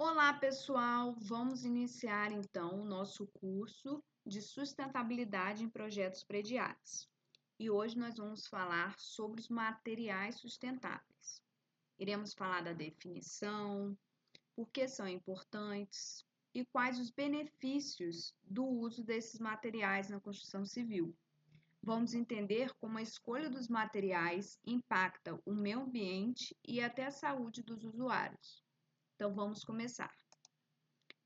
Olá, pessoal! Vamos iniciar então o nosso curso de sustentabilidade em projetos prediais. E hoje nós vamos falar sobre os materiais sustentáveis. Iremos falar da definição, por que são importantes e quais os benefícios do uso desses materiais na construção civil. Vamos entender como a escolha dos materiais impacta o meio ambiente e até a saúde dos usuários. Então vamos começar.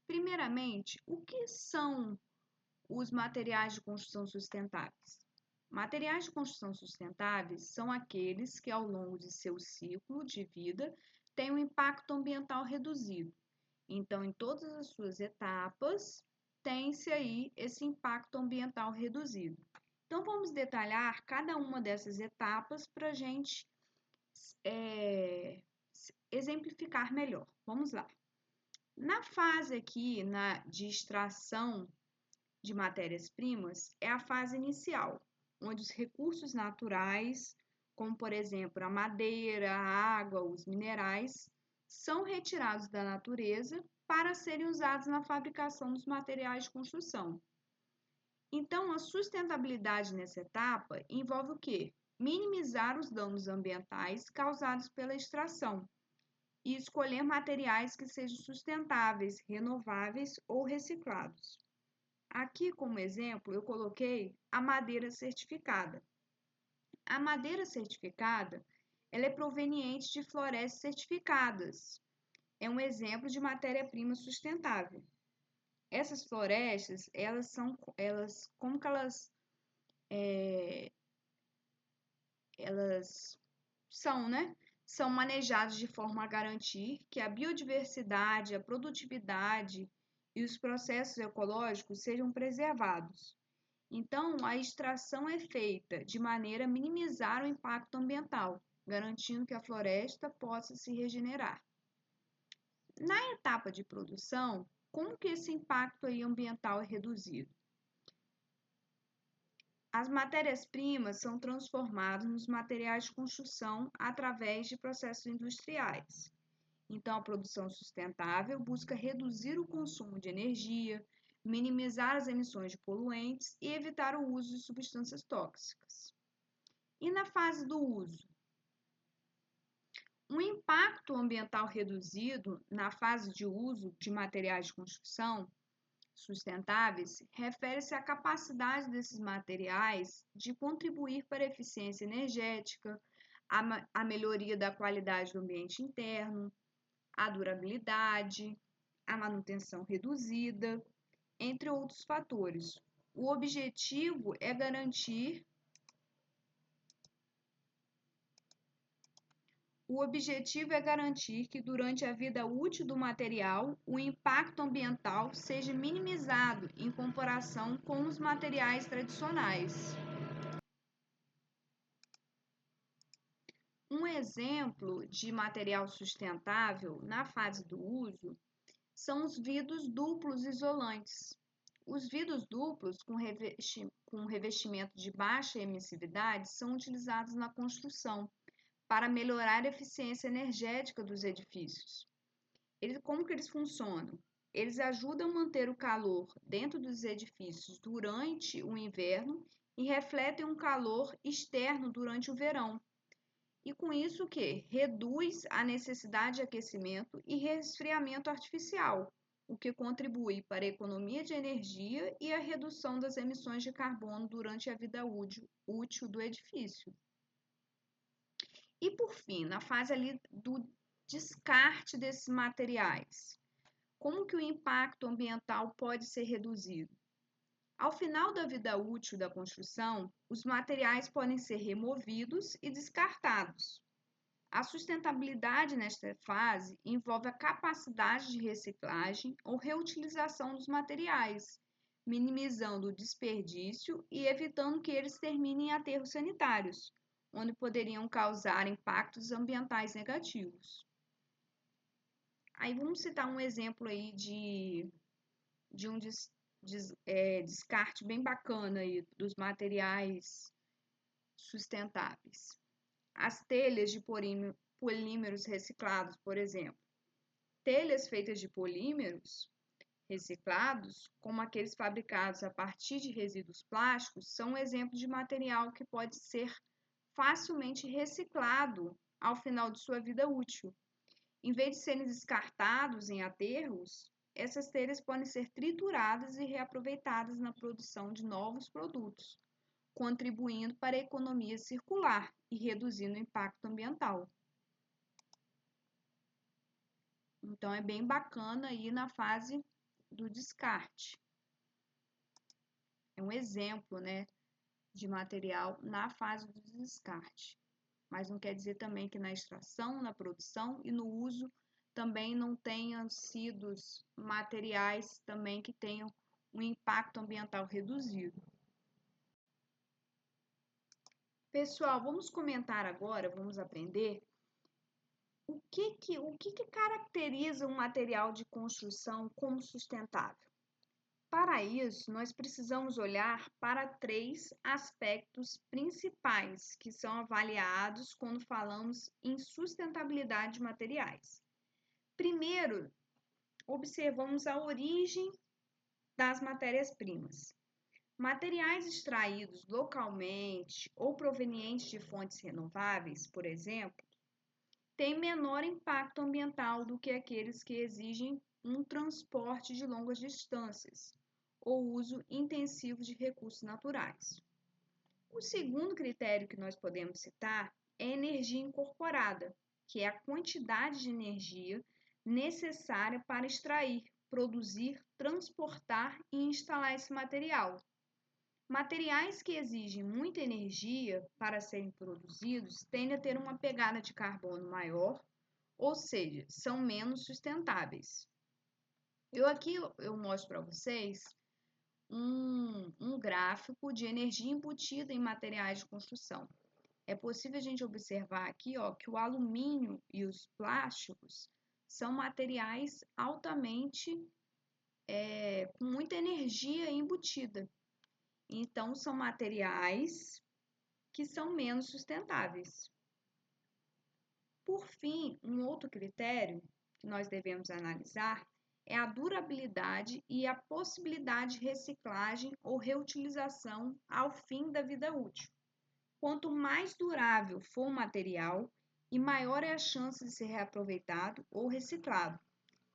Primeiramente, o que são os materiais de construção sustentáveis? Materiais de construção sustentáveis são aqueles que, ao longo de seu ciclo de vida, têm um impacto ambiental reduzido. Então, em todas as suas etapas, tem-se aí esse impacto ambiental reduzido. Então, vamos detalhar cada uma dessas etapas para a gente exemplificar melhor. Vamos lá. Na fase aqui de extração de matérias-primas, é a fase inicial, onde os recursos naturais, como por exemplo a madeira, a água, os minerais, são retirados da natureza para serem usados na fabricação dos materiais de construção. Então, a sustentabilidade nessa etapa envolve o quê? Minimizar os danos ambientais causados pela extração e escolher materiais que sejam sustentáveis, renováveis ou reciclados. Aqui, como exemplo, eu coloquei a madeira certificada. A madeira certificada, ela é proveniente de florestas certificadas. É um exemplo de matéria-prima sustentável. Essas florestas, elas são, né? São manejados de forma a garantir que a biodiversidade, a produtividade e os processos ecológicos sejam preservados. Então, a extração é feita de maneira a minimizar o impacto ambiental, garantindo que a floresta possa se regenerar. Na etapa de produção, como que esse impacto aí ambiental é reduzido? As matérias-primas são transformadas nos materiais de construção através de processos industriais. Então, a produção sustentável busca reduzir o consumo de energia, minimizar as emissões de poluentes e evitar o uso de substâncias tóxicas. E na fase do uso? Um impacto ambiental reduzido na fase de uso de materiais de construção sustentáveis refere-se à capacidade desses materiais de contribuir para a eficiência energética, a melhoria da qualidade do ambiente interno, a durabilidade, a manutenção reduzida, entre outros fatores. O objetivo é garantir que durante a vida útil do material, o impacto ambiental seja minimizado em comparação com os materiais tradicionais. Um exemplo de material sustentável na fase do uso são os vidros duplos isolantes. Os vidros duplos com revestimento de baixa emissividade são utilizados na construção para melhorar a eficiência energética dos edifícios. Como que eles funcionam? Eles ajudam a manter o calor dentro dos edifícios durante o inverno e refletem um calor externo durante o verão. E com isso o quê? Reduz a necessidade de aquecimento e resfriamento artificial, o que contribui para a economia de energia e a redução das emissões de carbono durante a vida útil do edifício. E por fim, na fase ali do descarte desses materiais, como que o impacto ambiental pode ser reduzido? Ao final da vida útil da construção, os materiais podem ser removidos e descartados. A sustentabilidade nesta fase envolve a capacidade de reciclagem ou reutilização dos materiais, minimizando o desperdício e evitando que eles terminem em aterros sanitários, onde poderiam causar impactos ambientais negativos. Aí vamos citar um exemplo aí de um descarte bem bacana aí dos materiais sustentáveis. As telhas de polímeros reciclados, por exemplo. telhas feitas de polímeros reciclados, como aqueles fabricados a partir de resíduos plásticos, são um exemplo de material que pode ser facilmente reciclado ao final de sua vida útil. Em vez de serem descartados em aterros, essas telhas podem ser trituradas e reaproveitadas na produção de novos produtos, contribuindo para a economia circular e reduzindo o impacto ambiental. Então, é bem bacana ir na fase do descarte. É um exemplo, né, de material na fase do descarte. Mas não quer dizer também que na extração, na produção e no uso também não tenham sido materiais também que tenham um impacto ambiental reduzido. Pessoal, vamos comentar agora, vamos aprender o que caracteriza um material de construção como sustentável. Para isso, nós precisamos olhar para 3 aspectos principais que são avaliados quando falamos em sustentabilidade de materiais. Primeiro, observamos a origem das matérias-primas. Materiais extraídos localmente ou provenientes de fontes renováveis, por exemplo, têm menor impacto ambiental do que aqueles que exigem um transporte de longas distâncias ou uso intensivo de recursos naturais. O segundo critério que nós podemos citar é energia incorporada, que é a quantidade de energia necessária para extrair, produzir, transportar e instalar esse material. Materiais que exigem muita energia para serem produzidos tendem a ter uma pegada de carbono maior, ou seja, são menos sustentáveis. Aqui eu mostro para vocês um gráfico de energia embutida em materiais de construção. É possível a gente observar aqui, que o alumínio e os plásticos são materiais altamente com muita energia embutida. Então, são materiais que são menos sustentáveis. Por fim, um outro critério que nós devemos analisar é a durabilidade e a possibilidade de reciclagem ou reutilização ao fim da vida útil. Quanto mais durável for o material e maior é a chance de ser reaproveitado ou reciclado,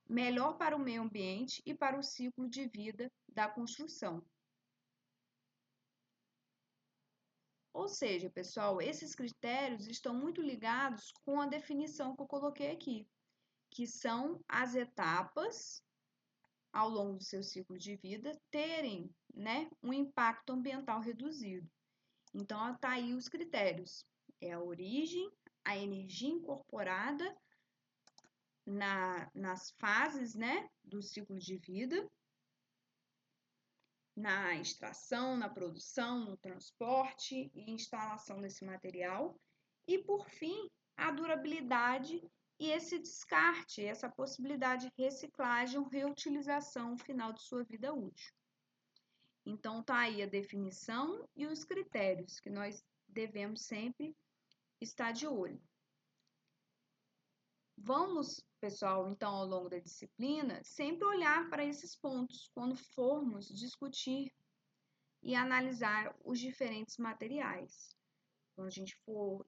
melhor para o meio ambiente e para o ciclo de vida da construção. Ou seja, pessoal, esses critérios estão muito ligados com a definição que eu coloquei aqui, que são as etapas ao longo do seu ciclo de vida terem, um impacto ambiental reduzido. Então, está aí os critérios. É a origem, a energia incorporada nas fases, do ciclo de vida, na extração, na produção, no transporte e instalação desse material. E, por fim, a durabilidade e esse descarte, essa possibilidade de reciclagem ou reutilização no final de sua vida útil. Então, tá aí a definição e os critérios que nós devemos sempre estar de olho. Vamos, pessoal, então, ao longo da disciplina, sempre olhar para esses pontos quando formos discutir e analisar os diferentes materiais. Quando a gente for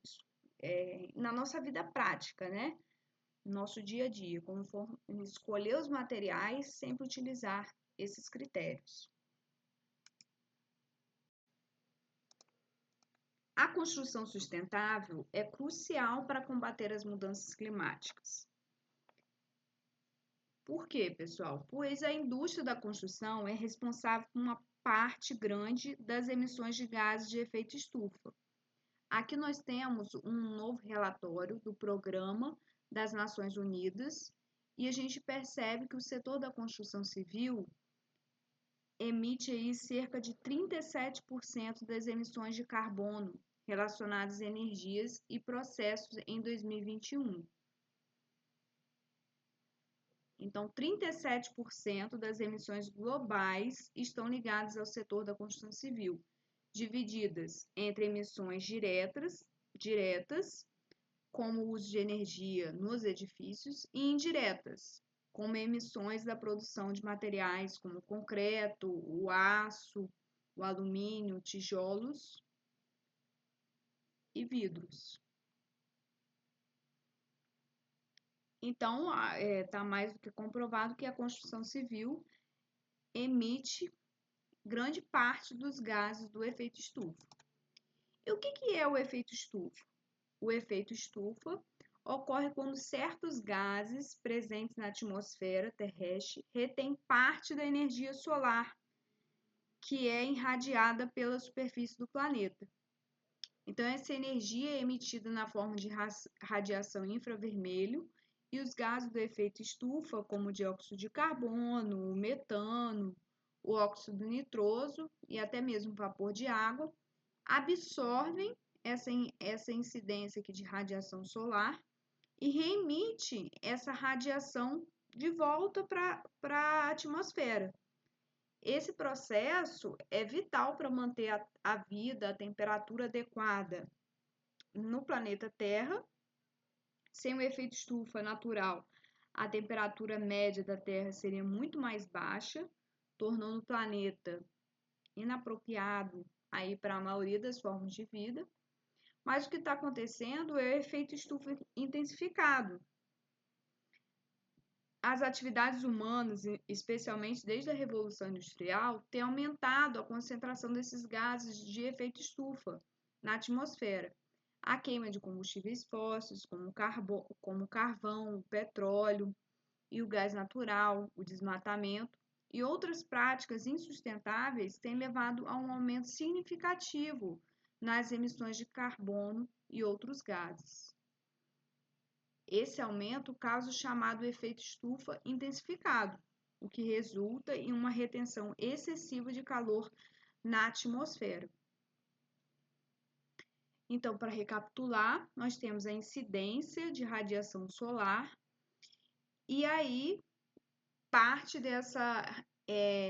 na nossa vida prática, no nosso dia a dia, quando for escolher os materiais, sempre utilizar esses critérios. A construção sustentável é crucial para combater as mudanças climáticas. Por quê, pessoal? Pois a indústria da construção é responsável por uma parte grande das emissões de gases de efeito estufa. Aqui nós temos um novo relatório do Programa das Nações Unidas e a gente percebe que o setor da construção civil emite aí cerca de 37% das emissões de carbono relacionadas a energias e processos em 2021. Então, 37% das emissões globais estão ligadas ao setor da construção civil, divididas entre emissões diretas, como o uso de energia nos edifícios, e indiretas, como emissões da produção de materiais como o concreto, o aço, o alumínio, tijolos e vidros. Então, está mais do que comprovado que a construção civil emite grande parte dos gases do efeito estufa. E o que é o efeito estufa? O efeito estufa ocorre quando certos gases presentes na atmosfera terrestre retêm parte da energia solar que é irradiada pela superfície do planeta. Então, essa energia é emitida na forma de radiação infravermelho e os gases do efeito estufa, como o dióxido de carbono, o metano, o óxido nitroso e até mesmo o vapor de água, absorvem essa incidência aqui de radiação solar e reemite essa radiação de volta para a atmosfera. Esse processo é vital para manter a vida, a temperatura adequada no planeta Terra. Sem o efeito estufa natural, a temperatura média da Terra seria muito mais baixa, tornando o planeta inapropriado aí para a maioria das formas de vida. Mas o que está acontecendo é o efeito estufa intensificado. As atividades humanas, especialmente desde a Revolução Industrial, têm aumentado a concentração desses gases de efeito estufa na atmosfera. A queima de combustíveis fósseis, como o carvão, o petróleo e o gás natural, o desmatamento e outras práticas insustentáveis têm levado a um aumento significativo nas emissões de carbono e outros gases. Esse aumento causa o chamado efeito estufa intensificado, o que resulta em uma retenção excessiva de calor na atmosfera. Então, para recapitular, nós temos a incidência de radiação solar e aí parte dessa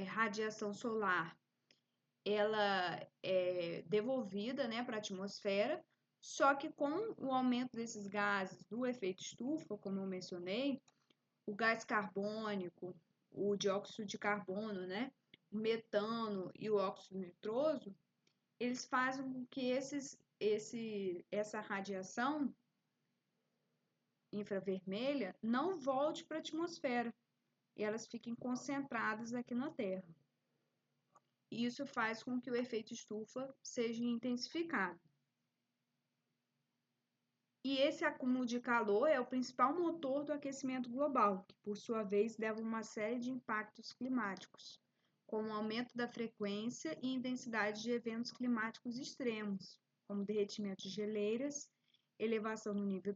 radiação solar ela é devolvida, né, para a atmosfera. Só que com o aumento desses gases do efeito estufa, como eu mencionei, o gás carbônico, o dióxido de carbono, né, o metano e o óxido nitroso, eles fazem com que essa radiação infravermelha não volte para a atmosfera e elas fiquem concentradas aqui na Terra. E isso faz com que o efeito estufa seja intensificado. E esse acúmulo de calor é o principal motor do aquecimento global, que por sua vez leva a uma série de impactos climáticos, como o aumento da frequência e intensidade de eventos climáticos extremos, como derretimento de geleiras, elevação no nível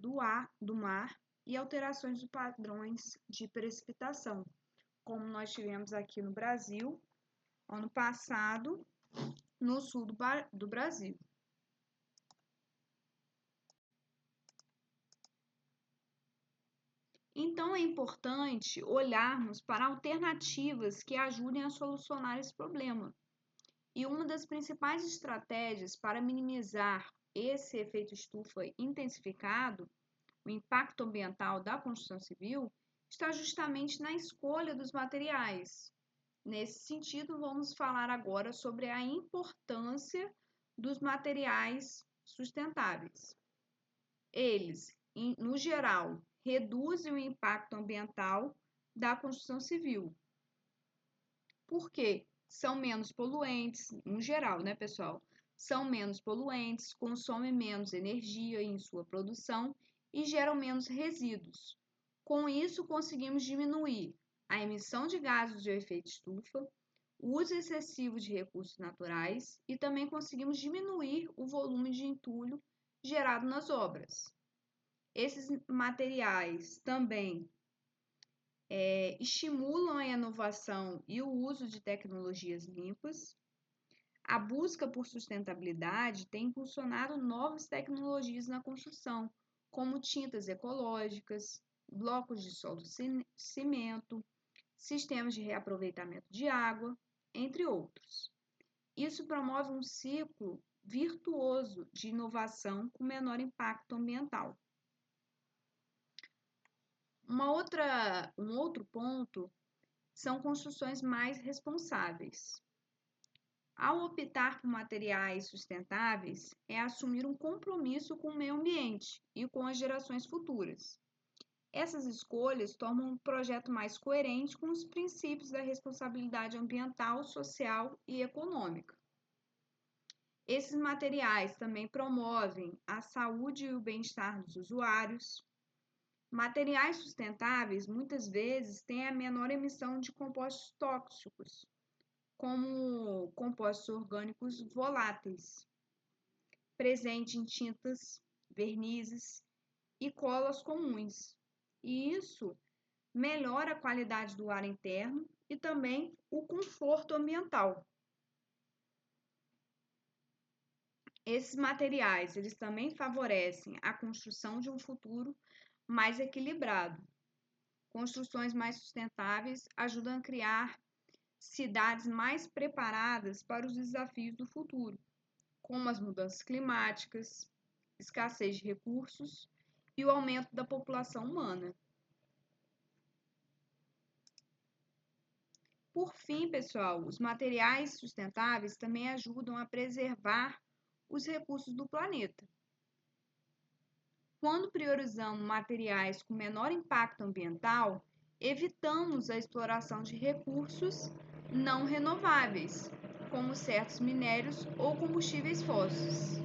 do mar e alterações de padrões de precipitação, como nós tivemos aqui no Brasil, ano passado, no sul do Brasil. Então, é importante olharmos para alternativas que ajudem a solucionar esse problema. E uma das principais estratégias para minimizar esse efeito estufa intensificado, o impacto ambiental da construção civil, está justamente na escolha dos materiais. Nesse sentido, vamos falar agora sobre a importância dos materiais sustentáveis. Eles, no geral, reduzem o impacto ambiental da construção civil. Por quê? São menos poluentes, no geral, né, pessoal? São menos poluentes, consomem menos energia em sua produção e geram menos resíduos. Com isso, conseguimos diminuir a emissão de gases de efeito estufa, o uso excessivo de recursos naturais e também conseguimos diminuir o volume de entulho gerado nas obras. Esses materiais também estimulam a inovação e o uso de tecnologias limpas. A busca por sustentabilidade tem impulsionado novas tecnologias na construção, como tintas ecológicas, blocos de solo cimento, sistemas de reaproveitamento de água, entre outros. Isso promove um ciclo virtuoso de inovação com menor impacto ambiental. Um outro ponto são construções mais responsáveis. Ao optar por materiais sustentáveis, é assumir um compromisso com o meio ambiente e com as gerações futuras. Essas escolhas tornam o projeto mais coerente com os princípios da responsabilidade ambiental, social e econômica. Esses materiais também promovem a saúde e o bem-estar dos usuários. Materiais sustentáveis muitas vezes têm a menor emissão de compostos tóxicos, como compostos orgânicos voláteis, presente em tintas, vernizes e colas comuns. E isso melhora a qualidade do ar interno e também o conforto ambiental. Esses materiais, eles também favorecem a construção de um futuro mais equilibrado. Construções mais sustentáveis ajudam a criar cidades mais preparadas para os desafios do futuro, como as mudanças climáticas, escassez de recursos e o aumento da população humana. Por fim, pessoal, os materiais sustentáveis também ajudam a preservar os recursos do planeta. Quando priorizamos materiais com menor impacto ambiental, evitamos a exploração de recursos não renováveis, como certos minérios ou combustíveis fósseis.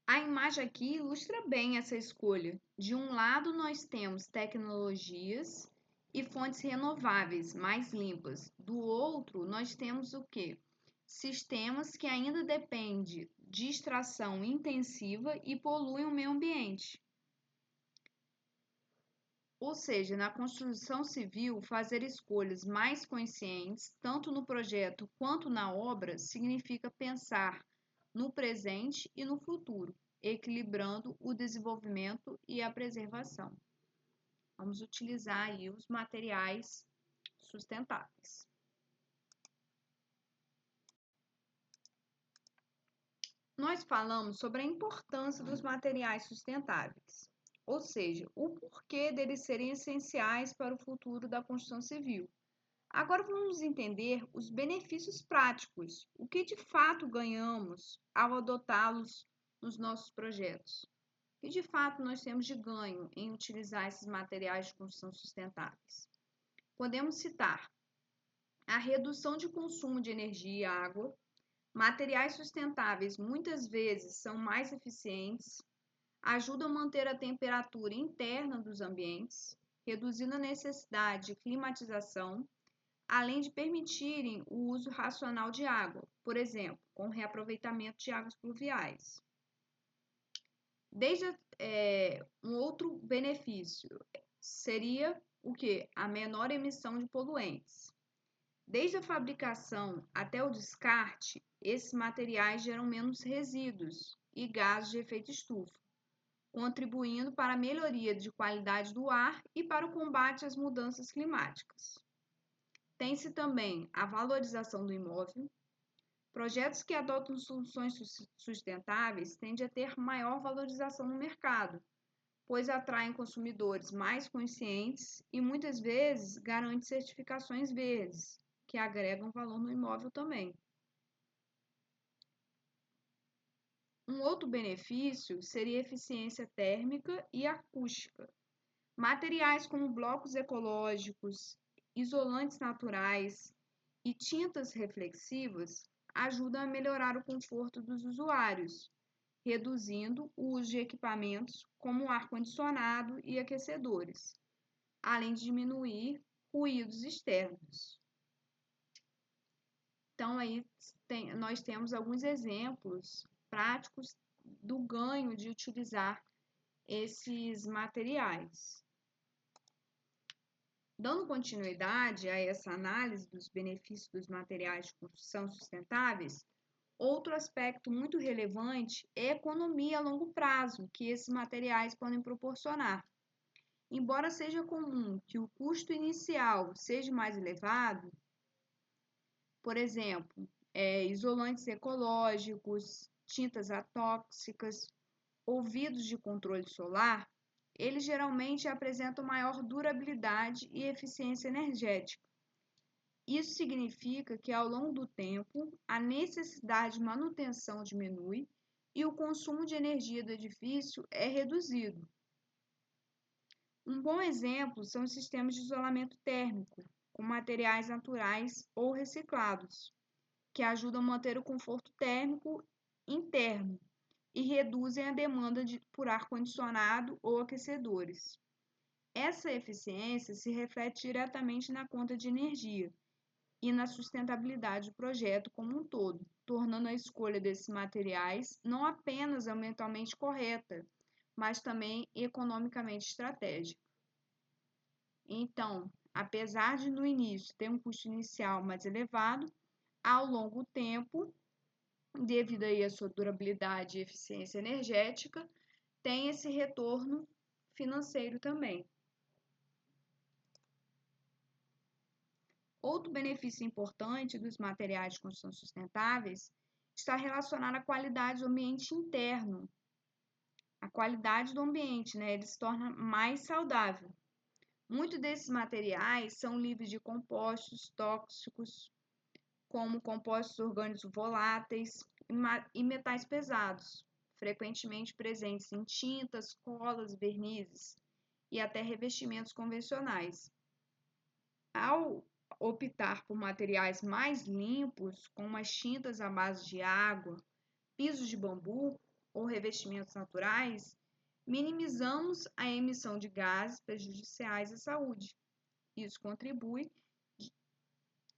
A imagem aqui ilustra bem essa escolha. De um lado, nós temos tecnologias e fontes renováveis mais limpas. Do outro, nós temos o quê? Sistemas que ainda dependem de extração intensiva e poluem o meio ambiente. Ou seja, na construção civil, fazer escolhas mais conscientes, tanto no projeto quanto na obra, significa pensar no presente e no futuro, equilibrando o desenvolvimento e a preservação. Vamos utilizar aí os materiais sustentáveis. Nós falamos sobre a importância dos materiais sustentáveis, ou seja, o porquê deles serem essenciais para o futuro da construção civil. Agora vamos entender os benefícios práticos, o que de fato ganhamos ao adotá-los nos nossos projetos. O que de fato nós temos de ganho em utilizar esses materiais de construção sustentáveis. Podemos citar a redução de consumo de energia e água. Materiais sustentáveis muitas vezes são mais eficientes, ajudam a manter a temperatura interna dos ambientes, reduzindo a necessidade de climatização, além de permitirem o uso racional de água, por exemplo, com reaproveitamento de águas pluviais. Um outro benefício seria o que? A menor emissão de poluentes. Desde a fabricação até o descarte, esses materiais geram menos resíduos e gases de efeito estufa, contribuindo para a melhoria de qualidade do ar e para o combate às mudanças climáticas. Tem-se também a valorização do imóvel. Projetos que adotam soluções sustentáveis tendem a ter maior valorização no mercado, pois atraem consumidores mais conscientes e muitas vezes garantem certificações verdes, que agregam valor no imóvel também. Um outro benefício seria a eficiência térmica e acústica. Materiais como blocos ecológicos, isolantes naturais e tintas reflexivas ajudam a melhorar o conforto dos usuários, reduzindo o uso de equipamentos como ar-condicionado e aquecedores, além de diminuir ruídos externos. Então, aí nós temos alguns exemplos práticos do ganho de utilizar esses materiais. Dando continuidade a essa análise dos benefícios dos materiais de construção sustentáveis, outro aspecto muito relevante é a economia a longo prazo que esses materiais podem proporcionar. Embora seja comum que o custo inicial seja mais elevado, por exemplo, isolantes ecológicos, tintas atóxicas ou vidros de controle solar, eles geralmente apresentam maior durabilidade e eficiência energética. Isso significa que, ao longo do tempo, a necessidade de manutenção diminui e o consumo de energia do edifício é reduzido. Um bom exemplo são os sistemas de isolamento térmico, com materiais naturais ou reciclados, que ajudam a manter o conforto térmico interno e reduzem a demanda por ar-condicionado ou aquecedores. Essa eficiência se reflete diretamente na conta de energia e na sustentabilidade do projeto como um todo, tornando a escolha desses materiais não apenas ambientalmente correta, mas também economicamente estratégica. Então, apesar de no início ter um custo inicial mais elevado, ao longo do tempo, devido aí à sua durabilidade e eficiência energética, tem esse retorno financeiro também. Outro benefício importante dos materiais de construção sustentáveis está relacionado à qualidade do ambiente interno. A qualidade do ambiente, né, ele se torna mais saudável. Muitos desses materiais são livres de compostos tóxicos, como compostos orgânicos voláteis e metais pesados, frequentemente presentes em tintas, colas, vernizes e até revestimentos convencionais. Ao optar por materiais mais limpos, como as tintas à base de água, pisos de bambu ou revestimentos naturais, minimizamos a emissão de gases prejudiciais à saúde. Isso contribui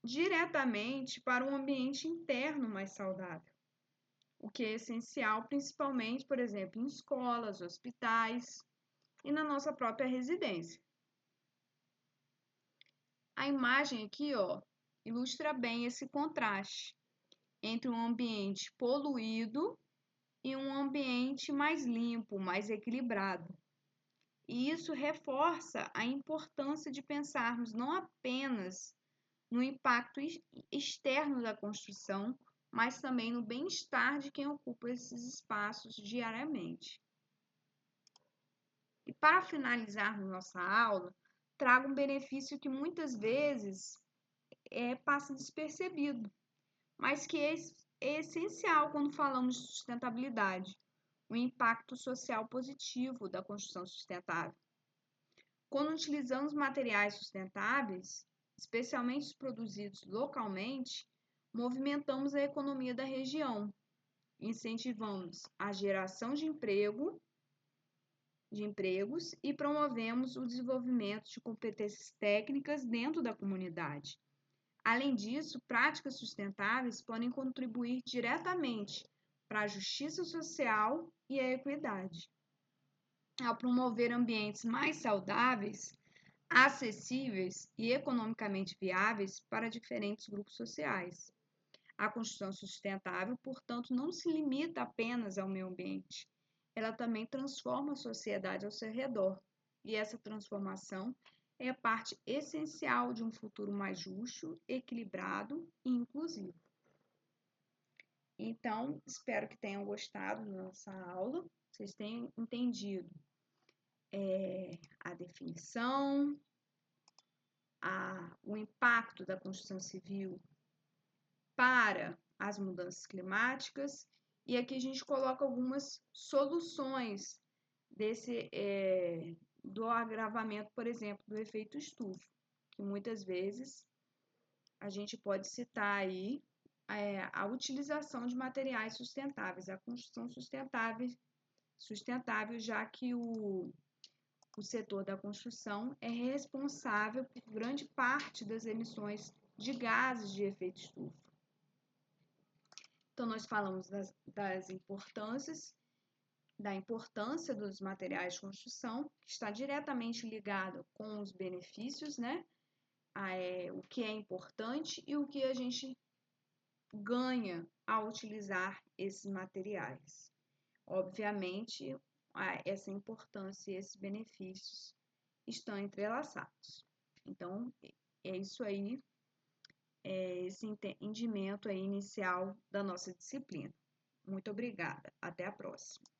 diretamente para um ambiente interno mais saudável, o que é essencial principalmente, por exemplo, em escolas, hospitais e na nossa própria residência. A imagem aqui, ó, ilustra bem esse contraste entre um ambiente poluído e um ambiente mais limpo, mais equilibrado. E isso reforça a importância de pensarmos não apenas no impacto externo da construção, mas também no bem-estar de quem ocupa esses espaços diariamente. E para finalizar nossa aula, trago um benefício que muitas vezes passa despercebido, mas que é essencial quando falamos de sustentabilidade, o impacto social positivo da construção sustentável. Quando utilizamos materiais sustentáveis, especialmente os produzidos localmente, movimentamos a economia da região, incentivamos a geração de empregos e promovemos o desenvolvimento de competências técnicas dentro da comunidade. Além disso, práticas sustentáveis podem contribuir diretamente para a justiça social e a equidade. Ao promover ambientes mais saudáveis, acessíveis e economicamente viáveis para diferentes grupos sociais. A construção sustentável, portanto, não se limita apenas ao meio ambiente. Ela também transforma a sociedade ao seu redor. E essa transformação é a parte essencial de um futuro mais justo, equilibrado e inclusivo. Então, espero que tenham gostado da nossa aula, vocês tenham entendido a definição, o impacto da construção civil para as mudanças climáticas, e aqui a gente coloca algumas soluções do agravamento, por exemplo, do efeito estufa, que muitas vezes a gente pode citar aí a utilização de materiais sustentáveis, a construção sustentável, já que o setor da construção é responsável por grande parte das emissões de gases de efeito estufa. Então, nós falamos da importância dos materiais de construção, que está diretamente ligado com os benefícios, né? O que é importante e o que a gente ganha ao utilizar esses materiais. Obviamente, essa importância e esses benefícios estão entrelaçados. Então, é isso aí, esse entendimento aí inicial da nossa disciplina. Muito obrigada. Até a próxima.